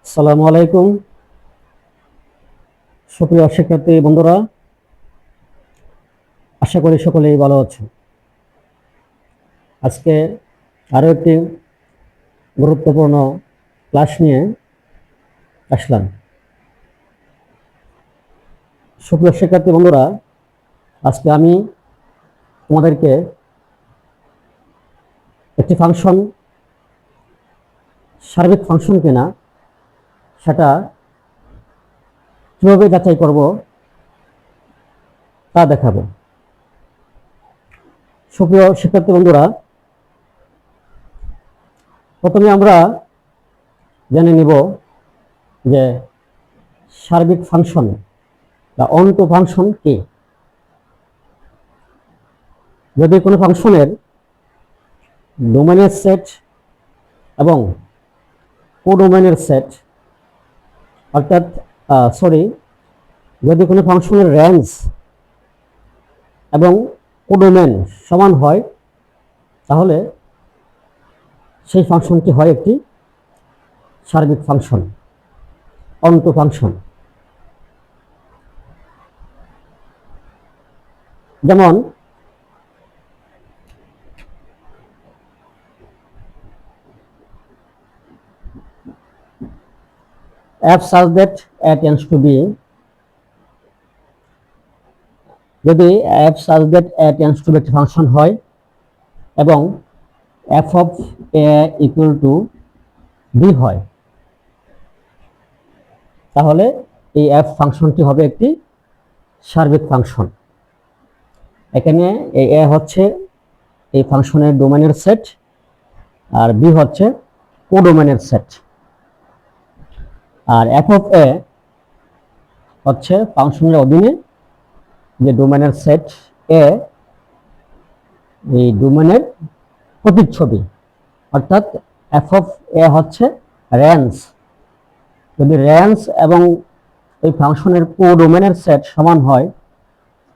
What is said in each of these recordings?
আসসালামু আলাইকুম সুপ্রিয় শিক্ষার্থী বন্ধুরা, আশা করি সকলেই ভালো আছেন। আজকে আরও একটি গুরুত্বপূর্ণ ক্লাস নিয়ে আসলাম। সুপ্রিয় শিক্ষার্থী বন্ধুরা, আজকে আমি তোমাদেরকে একটি ফাংশন সার্বিক ফাংশন কিনা সেটা কীভাবে যাচাই করব তা দেখাবো। সুপ্রিয় শিক্ষার্থী বন্ধুরা, প্রথমে আমরা জেনে নিব যে সার্বিক ফাংশন বা অনটো ফাংশন কি। যদি কোনো ফাংশনের ডোমেনের সেট এবং কোডোমেনের সেট অর্থাৎ যদি কোনো ফাংশনের রেঞ্জ এবং কোডোমেন সমান হয় তাহলে সেই ফাংশনটি হয় একটি সার্বিক ফাংশন, অনটো ফাংশন। যেমন f such that a tends to b, যদি f such that a tends to b একটি ফাংশন হয় এবং f of a equal to b হয়, তাহলে এই f ফাংশনটি হবে একটি সার্বিক ফাংশন। এখানে এই a হচ্ছে এই ফাংশনের ডোমেনের সেট আর b হচ্ছে কোডোমেনের সেট। আর f of a হচ্ছে ফাংশনের অধীনে যে ডোমেনের সেট a, এই ডোমেনের প্রতিচ্ছবি, অর্থাৎ f of a হচ্ছে রেঞ্জ। যদি রেঞ্জ এবং এই ফাংশনের কোডোমেনের সেট সমান হয়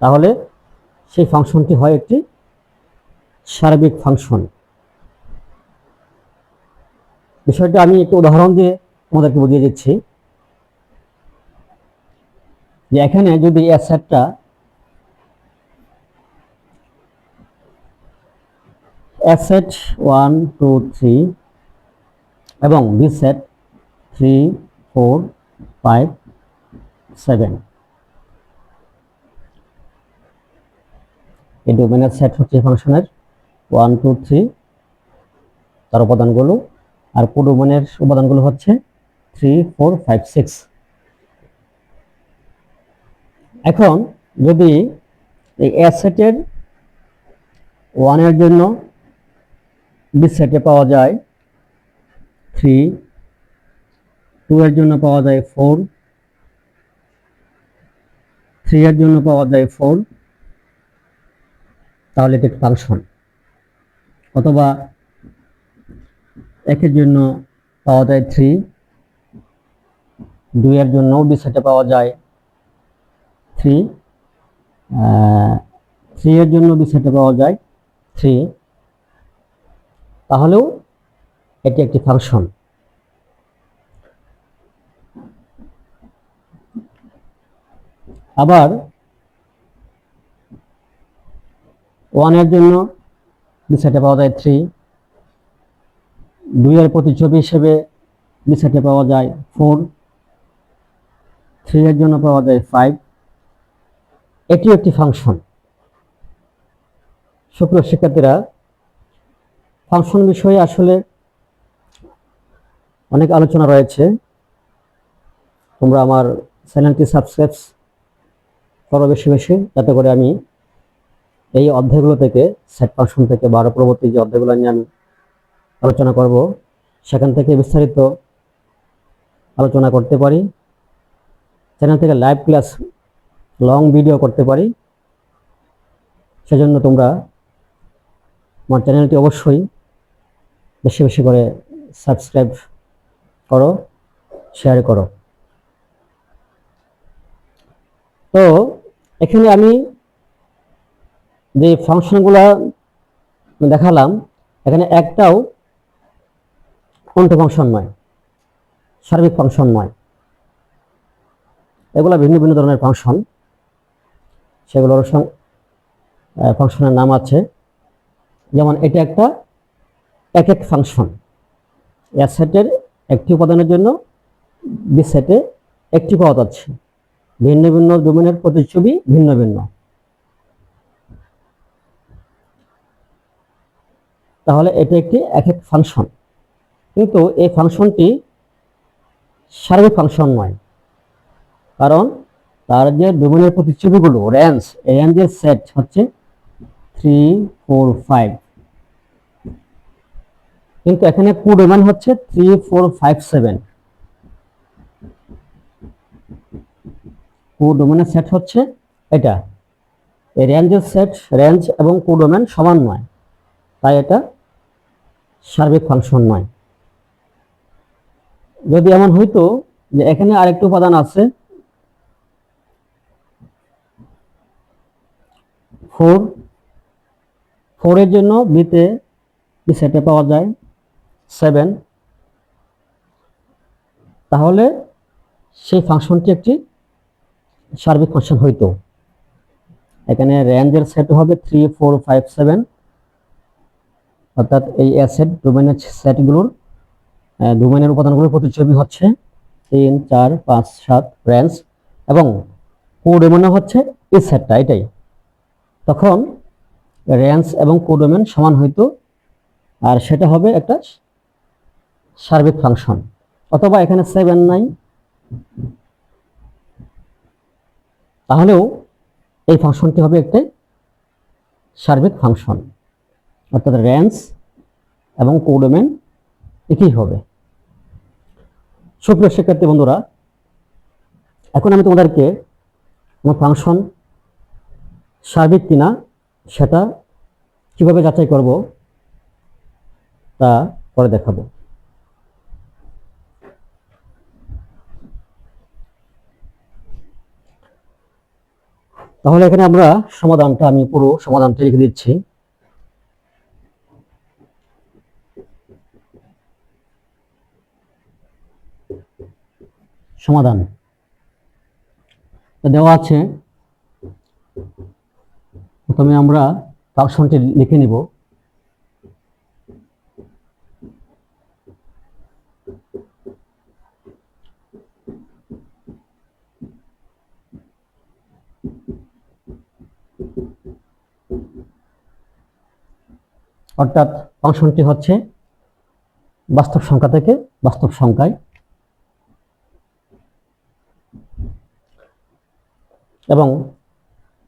তাহলে সেই ফাংশনটি হয় একটি সার্বিক ফাংশন। বিষয়টা আমি একটু উদাহরণ দিয়ে তোমাদেরকে বুঝিয়ে দিচ্ছি যে এখানে যদি এ সেটটা এ সেট 1 2 3 এবং বি সেট 3 4 5 7, এই ডোমেনের সেট হচ্ছে ফাংশনের 1 2 3 তার উপাদানগুলো, আর কোডোমেনের উপাদানগুলো হচ্ছে 3 4 5 6। এখন যদি এই এ সেটের 1 এর জন্য বি সেটে পাওয়া যায় 3, 2 এর জন্য পাওয়া যায় 4, 3 এর জন্য পাওয়া যায় 4, তাহলে এটি একটি ফাংশন। অথবা একের জন্য পাওয়া যায় 3, 2 এর জন্য বি সেটে পাওয়া যায় 3, 3 এর জন্য বি সেটে পাওয়া যায় 3, তাহলেও এটি একটি ফাংশন। আবার 1 এর জন্য বি সেটে পাওয়া যায় 3, 2 এর প্রতিচ্ছবি হিসেবে বি সেটে পাওয়া যায় 4, 3 এর জন্য পাওয়া যায় 5, এটিও একটি ফাংশন। সুপ্রিয় শিক্ষার্থীরা, ফাংশন বিষয়ে আসলে অনেক আলোচনা রয়েছে। তোমরা আমার চ্যানেলটি সাবস্ক্রাইব করো বেশি বেশি, যাতে করে আমি এই অধ্যায়গুলো থেকে, সেট ফাংশন থেকে বা আরো পরবর্তী যে অধ্যায়গুলো নিয়ে আমি আলোচনা করব সেখান থেকে বিস্তারিত আলোচনা করতে পারি। চ্যানেল থেকে লাইভ ক্লাস, লং ভিডিও করতে পারি। সেজন্য তোমরা আমার চ্যানেলটি অবশ্যই বেশি বেশি করে সাবস্ক্রাইব করো, শেয়ার করো। তো এখানে আমি যে ফাংশনগুলো দেখালাম, এখানে একটাও অনটো ফাংশন নয়, সার্বিক ফাংশন নয়। এগুলো ভিন্ন ভিন্ন ধরনের ফাংশন, সেগুলোর ফাংশনের নাম আছে। যেমন এটা একটা একক ফাংশন, এ সেটের একটি উপাদানের জন্য বি সেটে একটি পাওয়া যাচ্ছে, ভিন্ন ভিন্ন ডোমেনের প্রতিচ্ছবি ভিন্ন ভিন্ন। তাহলে এটা একটি একক ফাংশন, কিন্তু এই ফাংশনটি সার্বিক ফাংশন নয়, কারণ তার যে ডোমেনের প্রতিচ্ছবিগুলো রেঞ্জ, এই রেঞ্জের সেট হচ্ছে 3, 4, 5, কিন্তু এখানে কোডোমেন হচ্ছে 3, 4, 5, 7। কোডোমেনের সেট হচ্ছে এটা। এই রেঞ্জের সেট, রেঞ্জ এবং কোডোমেন সমান নয়, তাই এটা সার্বিক ফাংশন নয়। যদি এমন হইতো যে এখানে আরেকটি উপাদান আছে 4, 4 এর জন্য বিতে বি সেটে পাওয়া যায় 7, তাহলে সেই ফাংশনটি একটি সার্বিক ফাংশন হইতো। এখানে রেঞ্জের সেট হবে 3, 4, 5, 7, অর্থাৎ এই সেট ডোমেনের সেটগুলোর ডোমেনের উপাদানগুলোর প্রতিচ্ছবি হচ্ছে 3, 4, 5, 7 রেঞ্জ, এবং কোডোমেন হচ্ছে এই সেটটা, এটাই। তখন রেঞ্জ এবং কোডোমেন সমান হইতো, আর সেটা হবে একটা সার্বিক ফাংশন। অথবা এখানে 7 নাই, তাহলেও এই ফাংশনটি হবে একটি সার্বিক ফাংশন, অর্থাৎ রেঞ্জ এবং কোডোমেন একই হবে। সুপ্রিয় শিক্ষার্থী বন্ধুরা, এখন আমি তোমাদেরকে আমার ফাংশন সার্বিক কিনা সেটা কিভাবে যাচাই করব তা পরে দেখাবো। তাহলে এখানে আমরা সমাধানটা, আমি পুরো সমাধানটা লিখে দিচ্ছি। সমাধান দেওয়া আছে, প্রথমে আমরা ফাংশনটি লিখে নিব। অর্থাৎ ফাংশনটি হচ্ছে বাস্তব সংখ্যা থেকে বাস্তব সংখ্যায়, এবং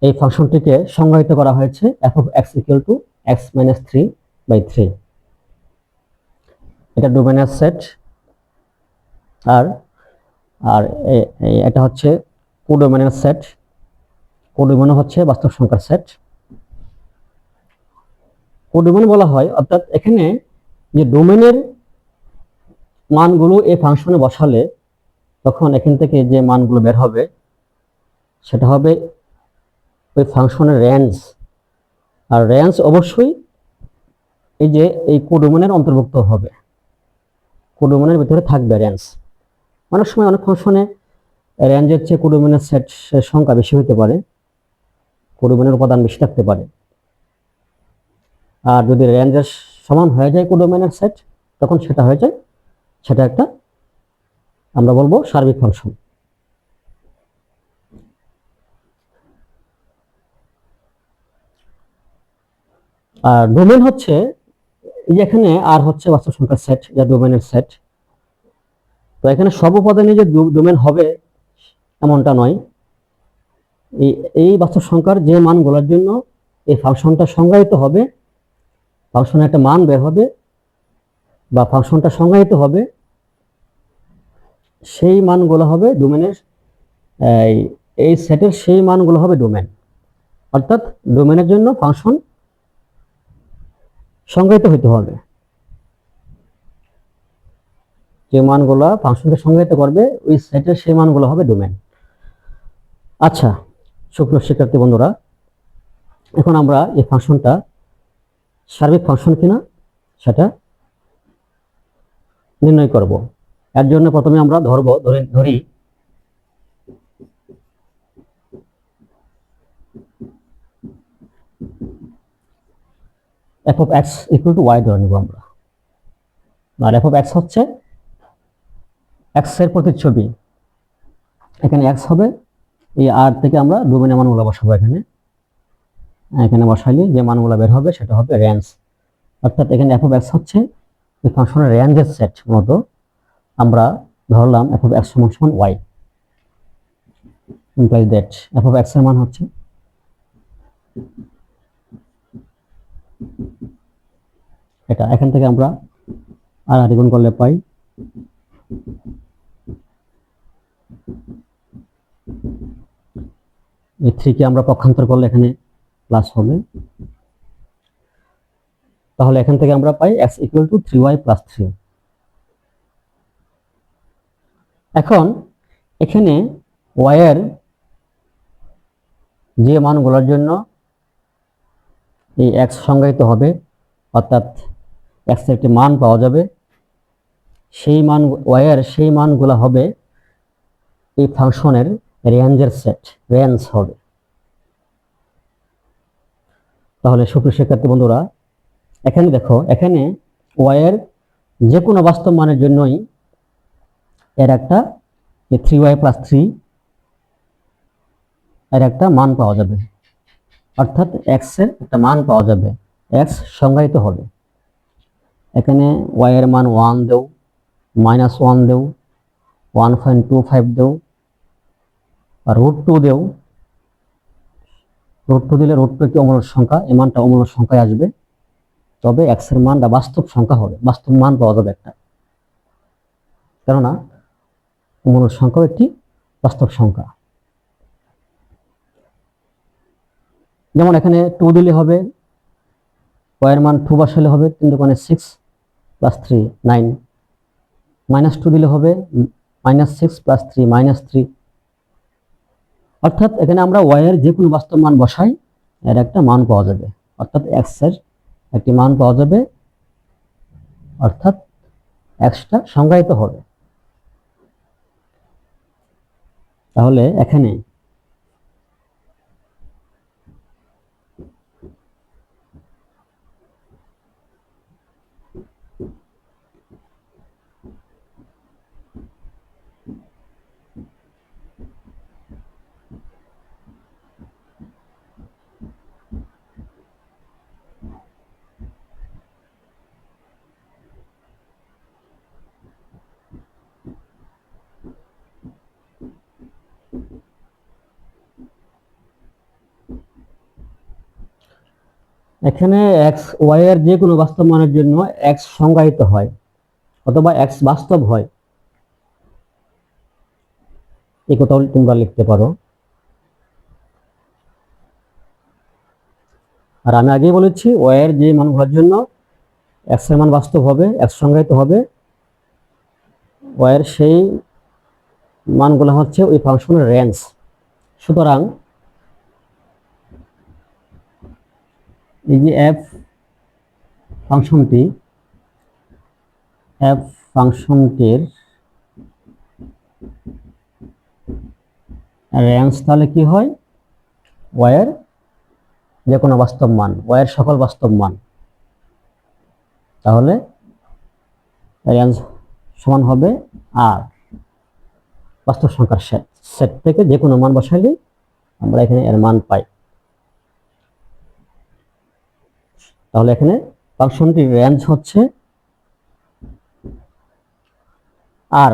এই ফাংশনটিকে সংজ্ঞায়িত করা হয়েছে f of x equal to x minus 3/3। এটা ডোমেনের সেট, আর আর এটা হচ্ছে কোডোমেনের সেট। কোডোমেন হচ্ছে বাস্তব সংখ্যার সেট। কোডোমেন বলা হয়, অর্থাৎ এখানে যে ডোমেনের মানগুলো এই ফাংশনে বসালে তখন এখান থেকে যে মানগুলো বের হবে সেটা হবে ওই ফাংশনের রেঞ্জ, আর রেঞ্জ অবশ্যই এই যে এই কোডোমেনের অন্তর্ভুক্ত হবে, কোডোমেনের ভিতরে থাকবে রেঞ্জ। অনেক সময় অনেক ফাংশনে রেঞ্জের চেয়ে কোডোমেনের সেট সংখ্যা বেশি হতে পারে, কোডোমেনের উপাদান বেশি থাকতে পারে। আর যদি রেঞ্জের সমান হয়ে যায় কোডোমেনের সেট, তখন সেটা হয়ে যায়, সেটা একটা আমরা বলবো সার্বিক ফাংশন। আর ডোমেন হচ্ছে এখানে আর হচ্ছে বাস্তব সংখ্যার সেট, যা ডোমেনের সেট। তো এখানে সব উপাদানে যে ডোমেন হবে এমনটা নয়। এই বাস্তব সংখ্যার যে মানগুলোর জন্য এই ফাংশনটা সংজ্ঞায়িত হবে, ফাংশনের একটা মান বের হবে বা ফাংশনটা সংজ্ঞায়িত হবে, সেই মানগুলো হবে ডোমেনের, এই সেটের সেই মানগুলো হবে ডোমেন। অর্থাৎ ডোমেনের জন্য ফাংশন সংজ্ঞায়িত হতে হবে, যে মানগুলো ফাংশনকে সংজ্ঞায়িত করবে ওই সেটের সেই মানগুলো হবে ডোমেন। আচ্ছা সুপ্রিয় শিক্ষার্থী বন্ধুরা, এখন আমরা এই ফাংশনটা সার্বিক ফাংশন কিনা সেটা নির্ণয় করব। এর জন্য প্রথমে আমরা ধরি f of x equal to y ধরে নিব আমরা। আর f of x হচ্ছে x এর প্রতিচ্ছবি, এখানে x হবে, এই r থেকে আমরা ডোমেনের মানগুলো বসাবো এখানে বসাইলে যে মানগুলো বের হবে সেটা হবে রেঞ্জ। অর্থাৎ এখানে f of x হচ্ছে এই ফাংশনের রেঞ্জের সেট। মূলত আমরা ধরলাম f of x সমান y, implies that f of x এর মান হচ্ছে এটা। এখান থেকে আমরা আর গুণ করলে পাই এই 3 কে আমরা পক্ষান্তর করলে এখানে প্লাস হবে। তাহলে এখান থেকে আমরা পাই x equal to 3y plus 3। এখন এখানে y এর যে মানগুলোর জন্য এই x সংজ্ঞায়িত হবে, অর্থাৎ x এর একটি মান পাওয়া যাবে, সেই মান y এর সেই মানগুলো হবে এই ফাংশনের রেঞ্জের সেট, রেঞ্জ হবে। তাহলে সুপ্রিয় শিক্ষার্থী বন্ধুরা, এখানে দেখো, এখানে y এর যে কোনো বাস্তব মানের জন্যই এর একটা 3y প্লাস 3 এর একটা মান পাওয়া যাবে, অর্থাৎ x এর একটা মান পাওয়া যাবে, x সংজ্ঞায়িত হবে। এখানে y এর মান 1 দেও, -1 দেও, 1.25 দেও, আর √2 দেও। √2 দিলে √2 একটি অমূলক সংখ্যা, এই মানটা অমূলক সংখ্যায় আসবে, তবে x এর মানটা বাস্তব সংখ্যা হবে, বাস্তব মান পাওয়া যাবে একটা, কেননা অমূলক সংখ্যা একটি বাস্তব সংখ্যা। যেমন এখানে 2 দিলে হবে, y এর মান 2 বসালে হবে 3 × 6 প্লাস 3 9, -2 দিলে হবে -6 প্লাস 3 -3। অর্থাৎ এখানে আমরা y এর যে কোনো বাস্তব মান বসাই, এর একটা মান পাওয়া যাবে, অর্থাৎ x এর একটি মান পাওয়া যাবে, অর্থাৎ x টা সংজ্ঞায়িত হবে। তাহলে এখানে x y এর যে কোনো বাস্তব মানের জন্য x সংজ্ঞায়িত হয় অথবা x বাস্তব হয়, এই কথাও তোমরা লিখতে পারো। আর আমি আগেই বলেছি y এর যে মানগুলোর জন্য x এর মান বাস্তব হবে, x সংজ্ঞায়িত হবে, y এর সেই মানগুলো হচ্ছে ওই ফাংশনের রেঞ্জ। সুতরাং এই যে f ফাংশনটির রেঞ্জ তাহলে কি হয়, y এর যে কোনো বাস্তব মান, y এর সকল বাস্তব মান, তাহলে রেঞ্জ সমান হবে আর বাস্তব সংখ্যার সেট থেকে যে কোনো মান বসাইলে আমরা এখানে এর মান পাই। তাহলে এখানে ফাংশনটির রেঞ্জ হচ্ছে আর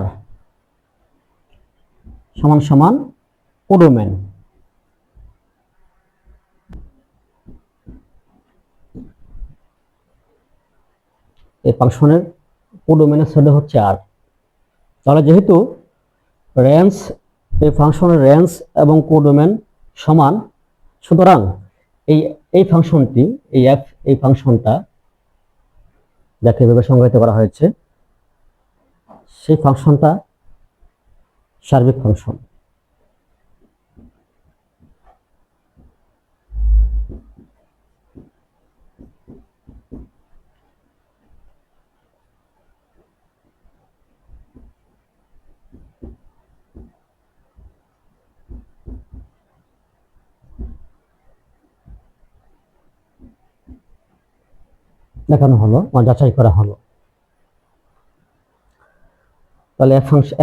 সমান সমান কোডোমেন। এই ফাংশনের কোডোমেনের সেট হচ্ছে আর। তাহলে যেহেতু রেঞ্জ, এই ফাংশনের রেঞ্জ এবং কোডোমেন সমান, সুতরাং এই ফাংশনটি, এই ফাংশনটা যাকে এভাবে সংজ্ঞায়িত করা হয়েছে, সেই ফাংশনটা সার্বিক ফাংশন। দেখানো হলো বা যাচাই করা হলো। তাহলে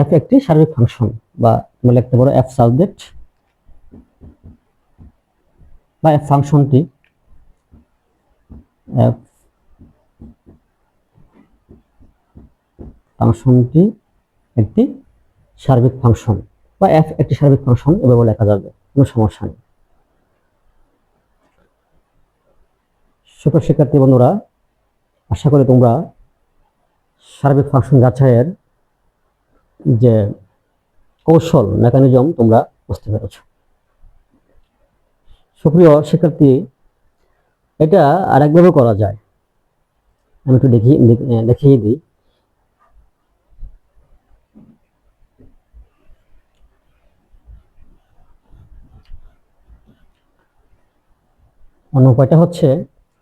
এফ একটি সার্বিক ফাংশন, বা আমরা লিখতে পারো এফ সাবজেক্ট বা এফ ফাংশনটি এফ ফাংশনটি একটি সার্বিক ফাংশন, বা এফ একটি সার্বিক ফাংশন এভাবে লেখা যাবে, কোনো সমস্যা নেই। সুপ্রিয় শিক্ষার্থী বন্ধুরা, আশা করি তোমরা সার্বিক ফাংশন যাচাইয়ের যে কৌশল মেকানিজম তোমরা বুঝতে পেরেছ। সুপ্রিয় শিক্ষার্থী, এটা আরেকভাবে করা যায়, আমি একটু দেখিয়ে দিই। অন্য উপায়টা হচ্ছে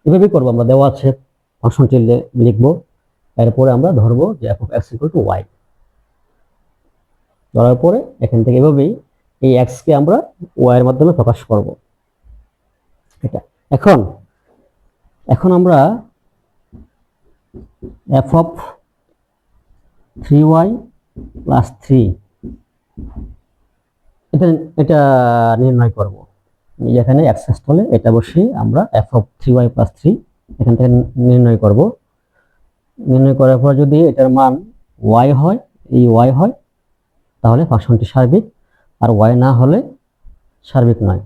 এভাবেই করবো, আমরা দেওয়া আছে ফাংশনটি লিখবো, এরপরে আমরা ধরবো যে f of x equal to y. ধরার পরে এখান থেকে এভাবেই এই এক্স কে আমরা ওয়াই এর মাধ্যমে প্রকাশ করব। এটা এখন এখন আমরা এফ অফ 3y প্লাস 3 এটা নির্ণয় করব। এখানে এক্স স্থলে এটা বসিয়ে আমরা এফ অফ 3y প্লাস 3 এখান থেকে নির্ণয় করব। নির্ণয় করার পর যদি এটার মান y হয়, এই y হয়, তাহলে ফাংশনটি সার্বিক, আর y না হলে সার্বিক নয়।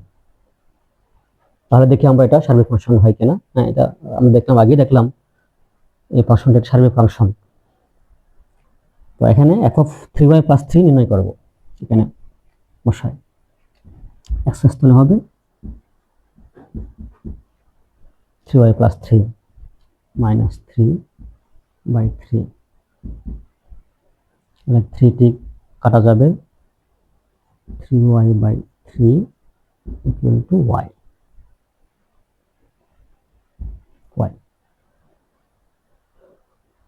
তাহলে দেখি আমরা এটা সার্বিক ফাংশন হয় কিনা। হ্যাঁ, এটা আমি দেখলাম, আগেই দেখলাম এই ফাংশনটি সার্বিক ফাংশন। তো এখানে এফ অফ 3y প্লাস 3 নির্ণয় করব। এখানে বসাই, এক্স স্থলে হবে 3y প্লাস 3 মাইনাস 3/3, 3টি কাটা যাবে, 3y/3 ইকুয়াল টু y।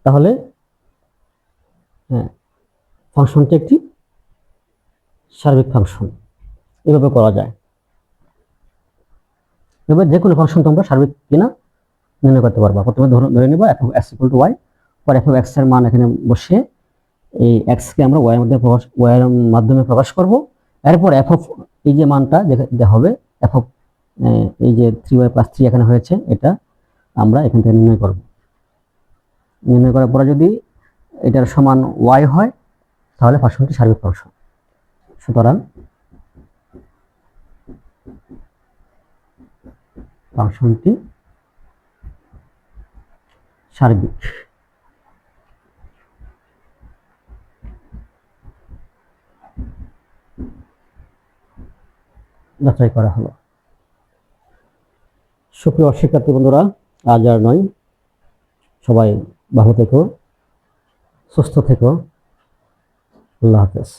তাহলে হ্যাঁ, ফাংশনটি একটি সার্বিক ফাংশন, এভাবে করা যায়। এবার যে কোনো ফাংশন তোমরা সার্বিক কিনা নির্ণয় করতে পারবা। প্রথমে ধরে নিবা f of x equal to y, পর এফ অফ এক্স এর মান এখানে বসিয়ে এই এক্স কে আমরা ওয়াই এর মাধ্যমে প্রকাশ করব। এরপর এফ অফ এই যে মানটা যে হবে এফ অফ এই যে 3y প্লাস 3 এখানে হয়েছে, এটা আমরা এখান থেকে নির্ণয় করব। নির্ণয় করার পরে যদি এটার সমান y হয়, তাহলে ফাংশনটি সার্বিক ফাংশন। সুতরাং ফাংশনটি সার্বিক। যাচাই করা হলো। সুপ্রিয় শিক্ষার্থী বন্ধুরা, আজ আর নয়, সবাই ভালো থেকো, সুস্থ থেকো, আল্লাহ হাফেজ।